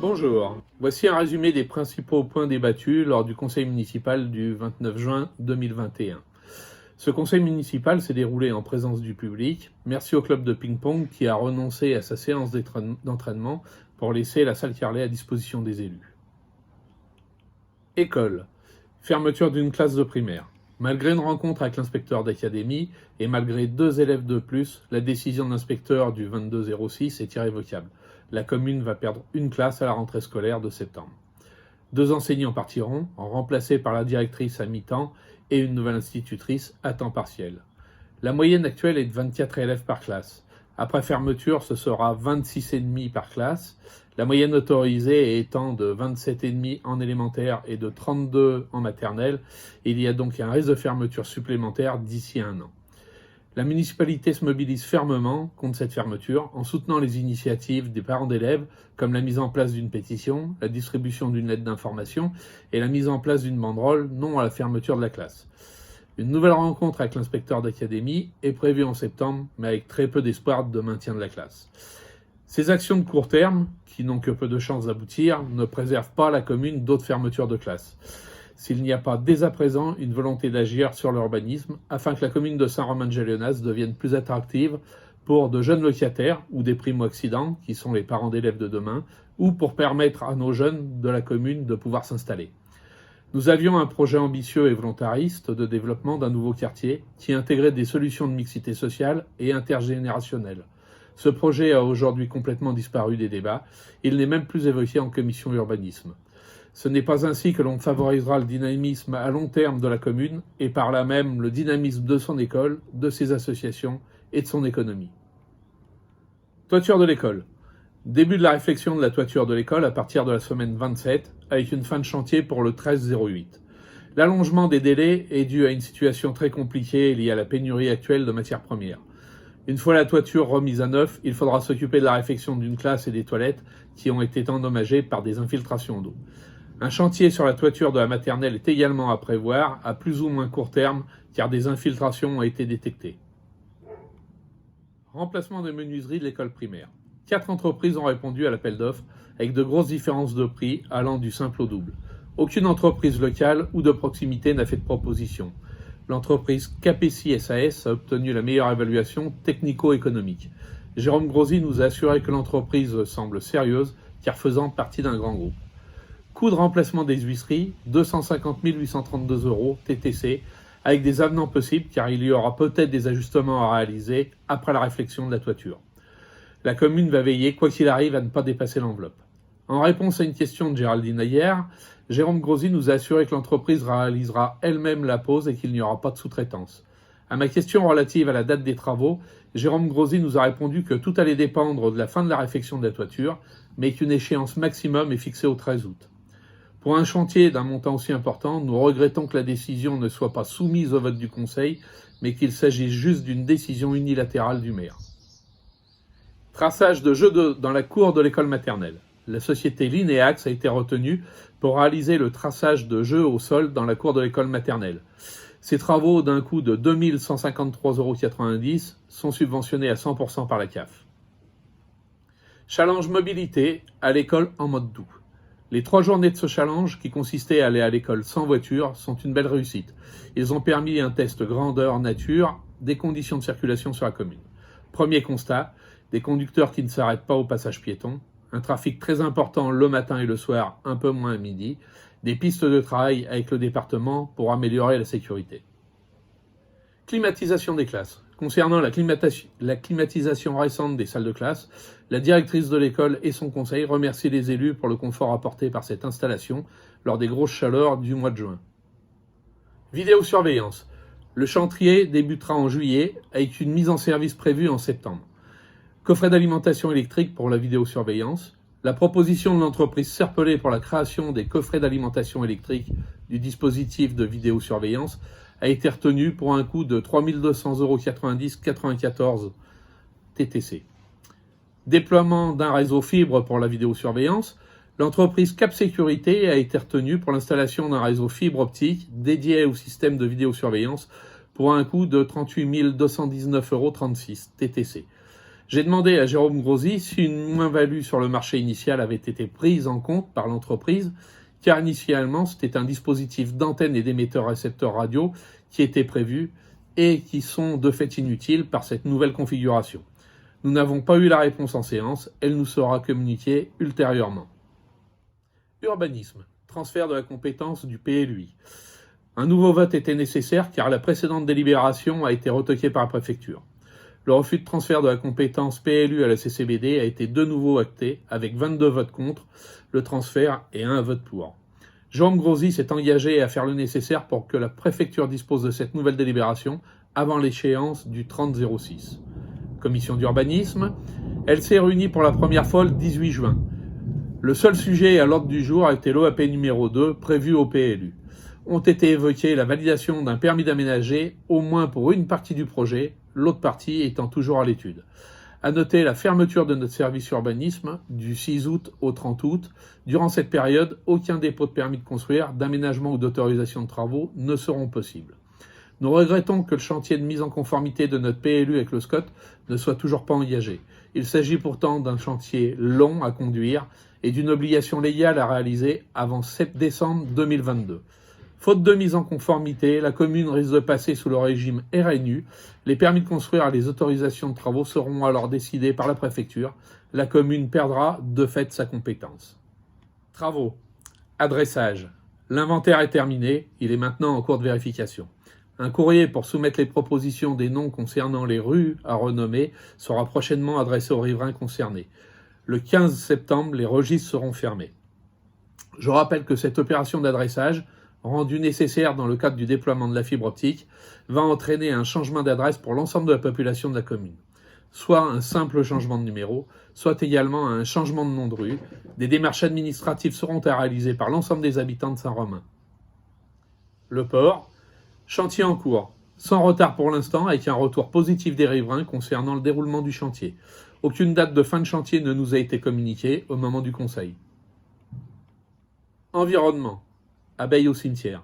Bonjour, voici un résumé des principaux points débattus lors du conseil municipal du 29 juin 2021. Ce conseil municipal s'est déroulé en présence du public. Merci au club de ping-pong qui a renoncé à sa séance d'entraînement pour laisser la salle Carlet à disposition des élus. École. Fermeture d'une classe de primaire. Malgré une rencontre avec l'inspecteur d'académie et malgré 2 élèves de plus, la décision de l'inspecteur du 22-06 est irrévocable. La commune va perdre une classe à la rentrée scolaire de septembre. 2 enseignants partiront, remplacés par la directrice à mi-temps et une nouvelle institutrice à temps partiel. La moyenne actuelle est de 24 élèves par classe. Après fermeture, ce sera 26,5 par classe. La moyenne autorisée étant de 27,5 en élémentaire et de 32 en maternelle. Il y a donc un risque de fermeture supplémentaire d'ici 1 an. La municipalité se mobilise fermement contre cette fermeture en soutenant les initiatives des parents d'élèves comme la mise en place d'une pétition, la distribution d'une lettre d'information et la mise en place d'une banderole non à la fermeture de la classe. Une nouvelle rencontre avec l'inspecteur d'académie est prévue en septembre, mais avec très peu d'espoir de maintien de la classe. Ces actions de court terme, qui n'ont que peu de chances d'aboutir, ne préservent pas la commune d'autres fermetures de classes. S'il n'y a pas dès à présent une volonté d'agir sur l'urbanisme afin que la commune de Saint-Romain-de-Gélionnaz devienne plus attractive pour de jeunes locataires ou des primo-accédants, qui sont les parents d'élèves de demain, ou pour permettre à nos jeunes de la commune de pouvoir s'installer. Nous avions un projet ambitieux et volontariste de développement d'un nouveau quartier qui intégrait des solutions de mixité sociale et intergénérationnelle. Ce projet a aujourd'hui complètement disparu des débats, il n'est même plus évoqué en commission urbanisme. Ce n'est pas ainsi que l'on favorisera le dynamisme à long terme de la commune et par là même le dynamisme de son école, de ses associations et de son économie. Toiture de l'école. Début de la réflexion de la toiture de l'école à partir de la semaine 27 avec une fin de chantier pour le 13-08. L'allongement des délais est dû à une situation très compliquée liée à la pénurie actuelle de matières premières. Une fois la toiture remise à neuf, il faudra s'occuper de la réfection d'une classe et des toilettes qui ont été endommagées par des infiltrations d'eau. Un chantier sur la toiture de la maternelle est également à prévoir, à plus ou moins court terme, car des infiltrations ont été détectées. Remplacement des menuiseries de l'école primaire. 4 entreprises ont répondu à l'appel d'offres, avec de grosses différences de prix allant du simple au double. Aucune entreprise locale ou de proximité n'a fait de proposition. L'entreprise KPC SAS a obtenu la meilleure évaluation technico-économique. Jérôme Grosy nous a assuré que l'entreprise semble sérieuse, car faisant partie d'un grand groupe. Coût de remplacement des huisseries, 250 832 € TTC, avec des avenants possibles car il y aura peut-être des ajustements à réaliser après la réflexion de la toiture. La commune va veiller, quoi qu'il arrive, à ne pas dépasser l'enveloppe. En réponse à une question de Géraldine Ayer, Jérôme Grosy nous a assuré que l'entreprise réalisera elle-même la pose et qu'il n'y aura pas de sous-traitance. À ma question relative à la date des travaux, Jérôme Grosy nous a répondu que tout allait dépendre de la fin de la réfection de la toiture, mais qu'une échéance maximum est fixée au 13 août. Pour un chantier d'un montant aussi important, nous regrettons que la décision ne soit pas soumise au vote du Conseil, mais qu'il s'agisse juste d'une décision unilatérale du maire. Traçage de jeux dans la cour de l'école maternelle. La société Linéax a été retenue pour réaliser le traçage de jeux au sol dans la cour de l'école maternelle. Ces travaux d'un coût de 2 153,90 € sont subventionnés à 100% par la CAF. Challenge mobilité à l'école en mode doux. Les 3 journées de ce challenge, qui consistaient à aller à l'école sans voiture, sont une belle réussite. Ils ont permis un test grandeur nature des conditions de circulation sur la commune. Premier constat, des conducteurs qui ne s'arrêtent pas au passage piéton, un trafic très important le matin et le soir, un peu moins à midi, des pistes de travail avec le département pour améliorer la sécurité. Climatisation des classes. Concernant la climatisation récente des salles de classe, la directrice de l'école et son conseil remercient les élus pour le confort apporté par cette installation lors des grosses chaleurs du mois de juin. Vidéosurveillance. Le chantier débutera en juillet avec une mise en service prévue en septembre. Coffret d'alimentation électrique pour la vidéosurveillance. La proposition de l'entreprise Serpellet pour la création des coffrets d'alimentation électrique du dispositif de vidéosurveillance a été retenue pour un coût de 3 290,94 € TTC. Déploiement d'un réseau fibre pour la vidéosurveillance. L'entreprise Cap Sécurité a été retenue pour l'installation d'un réseau fibre optique dédié au système de vidéosurveillance pour un coût de 38 219,36 € TTC. J'ai demandé à Jérôme Grosy si une moins-value sur le marché initial avait été prise en compte par l'entreprise, car initialement c'était un dispositif d'antenne et d'émetteur-récepteur radio qui était prévu et qui sont de fait inutiles par cette nouvelle configuration. Nous n'avons pas eu la réponse en séance, elle nous sera communiquée ultérieurement. Urbanisme, transfert de la compétence du PLUI. Un nouveau vote était nécessaire car la précédente délibération a été retoquée par la préfecture. Le refus de transfert de la compétence PLU à la CCBD a été de nouveau acté avec 22 votes contre le transfert et 1 vote pour. Jérôme Grosy s'est engagé à faire le nécessaire pour que la préfecture dispose de cette nouvelle délibération avant l'échéance du 30-06. Commission d'urbanisme, elle s'est réunie pour la première fois le 18 juin. Le seul sujet à l'ordre du jour a été l'OAP numéro 2 prévu au PLU. Ont été évoquées la validation d'un permis d'aménager, au moins pour une partie du projet, l'autre partie étant toujours à l'étude. À noter la fermeture de notre service urbanisme du 6 août au 30 août. Durant cette période, aucun dépôt de permis de construire, d'aménagement ou d'autorisation de travaux ne seront possibles. Nous regrettons que le chantier de mise en conformité de notre PLU avec le SCOT ne soit toujours pas engagé. Il s'agit pourtant d'un chantier long à conduire et d'une obligation légale à réaliser avant 7 décembre 2022. Faute de mise en conformité, la commune risque de passer sous le régime RNU. Les permis de construire et les autorisations de travaux seront alors décidés par la préfecture. La commune perdra de fait sa compétence. Travaux. Adressage. L'inventaire est terminé, il est maintenant en cours de vérification. Un courrier pour soumettre les propositions des noms concernant les rues à renommer sera prochainement adressé aux riverains concernés. Le 15 septembre, les registres seront fermés. Je rappelle que cette opération d'adressage, rendue nécessaire dans le cadre du déploiement de la fibre optique, va entraîner un changement d'adresse pour l'ensemble de la population de la commune. Soit un simple changement de numéro, soit également un changement de nom de rue. Des démarches administratives seront à réaliser par l'ensemble des habitants de Saint-Romain. Le port, chantier en cours, sans retard pour l'instant, avec un retour positif des riverains concernant le déroulement du chantier. Aucune date de fin de chantier ne nous a été communiquée au moment du conseil. Environnement. Abeilles au cimetière.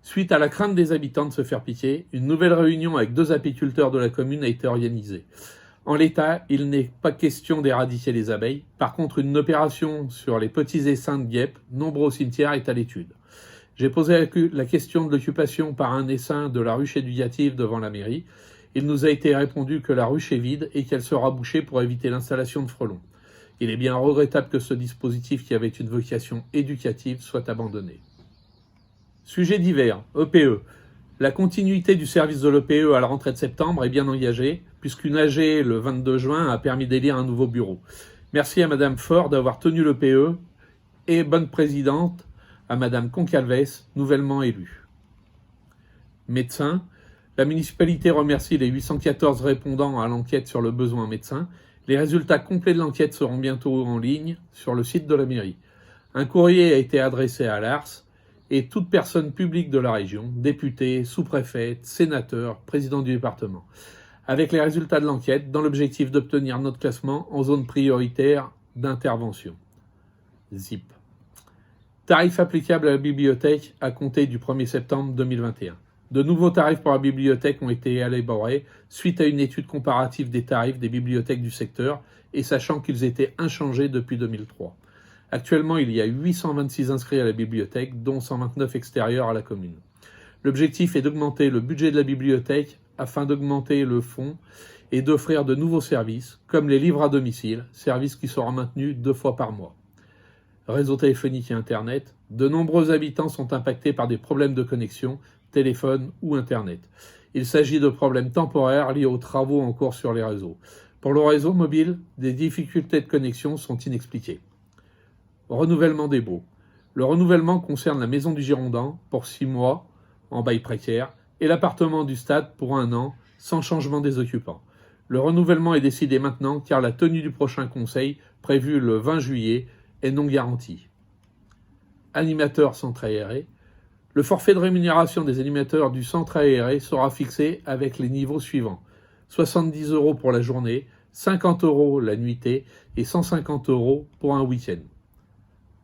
Suite à la crainte des habitants de se faire piquer, une nouvelle réunion avec 2 apiculteurs de la commune a été organisée. En l'état, il n'est pas question d'éradiquer les abeilles. Par contre, une opération sur les petits essaims de guêpes, nombreux au cimetière, est à l'étude. J'ai posé la question de l'occupation par un essaim de la ruche éducative devant la mairie. Il nous a été répondu que la ruche est vide et qu'elle sera bouchée pour éviter l'installation de frelons. Il est bien regrettable que ce dispositif qui avait une vocation éducative soit abandonné. Sujet divers, EPE. La continuité du service de l'EPE à la rentrée de septembre est bien engagée, puisqu'une AG le 22 juin a permis d'élire un nouveau bureau. Merci à Madame Faure d'avoir tenu l'EPE et bonne présidente à Madame Concalves, nouvellement élue. Médecins. La municipalité remercie les 814 répondants à l'enquête sur le besoin en médecins. Les résultats complets de l'enquête seront bientôt en ligne sur le site de la mairie. Un courrier a été adressé à l'ARS et toute personne publique de la région, député, sous-préfet, sénateur, président du département, avec les résultats de l'enquête dans l'objectif d'obtenir notre classement en zone prioritaire d'intervention. ZIP. Tarifs applicables à la bibliothèque à compter du 1er septembre 2021. De nouveaux tarifs pour la bibliothèque ont été élaborés suite à une étude comparative des tarifs des bibliothèques du secteur et sachant qu'ils étaient inchangés depuis 2003. Actuellement, il y a 826 inscrits à la bibliothèque, dont 129 extérieurs à la commune. L'objectif est d'augmenter le budget de la bibliothèque afin d'augmenter le fonds et d'offrir de nouveaux services, comme les livres à domicile, service qui sera maintenu 2 fois par mois. Réseau téléphonique et Internet. De nombreux habitants sont impactés par des problèmes de connexion, téléphone ou Internet. Il s'agit de problèmes temporaires liés aux travaux en cours sur les réseaux. Pour le réseau mobile, des difficultés de connexion sont inexpliquées. Renouvellement des baux. Le renouvellement concerne la maison du Girondin pour 6 mois en bail précaire et l'appartement du Stade pour 1 an sans changement des occupants. Le renouvellement est décidé maintenant car la tenue du prochain conseil, prévue le 20 juillet, est non garantie. Animateurs centre aéré. Le forfait de rémunération des animateurs du centre aéré sera fixé avec les niveaux suivants. 70 € pour la journée, 50 € la nuitée et 150 € pour un week-end.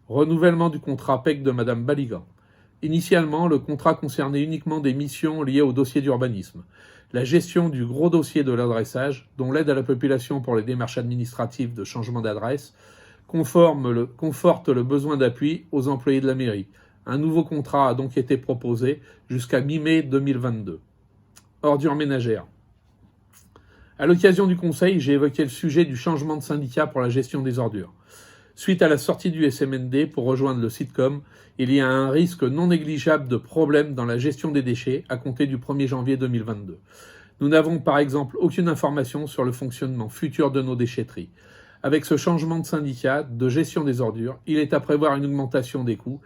Renouvellement du contrat PEC de Madame Baligan. Initialement, le contrat concernait uniquement des missions liées au dossier d'urbanisme. la gestion du gros dossier de l'adressage, dont l'aide à la population pour les démarches administratives de changement d'adresse, conforte le besoin d'appui aux employés de la mairie. Un nouveau contrat a donc été proposé jusqu'à mi-mai 2022. Ordures ménagères. À l'occasion du Conseil, j'ai évoqué le sujet du changement de syndicat pour la gestion des ordures. Suite à la sortie du SMND pour rejoindre le Sitcom, il y a un risque non négligeable de problèmes dans la gestion des déchets à compter du 1er janvier 2022. Nous n'avons par exemple aucune information sur le fonctionnement futur de nos déchetteries. Avec ce changement de syndicat de gestion des ordures, il est à prévoir une augmentation des coûts,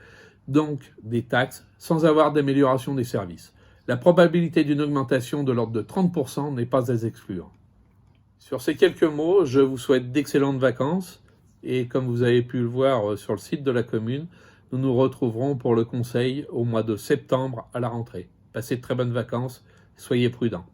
donc des taxes, sans avoir d'amélioration des services. La probabilité d'une augmentation de l'ordre de 30% n'est pas à exclure. Sur ces quelques mots, je vous souhaite d'excellentes vacances et comme vous avez pu le voir sur le site de la commune, nous nous retrouverons pour le conseil au mois de septembre à la rentrée. Passez de très bonnes vacances, soyez prudents.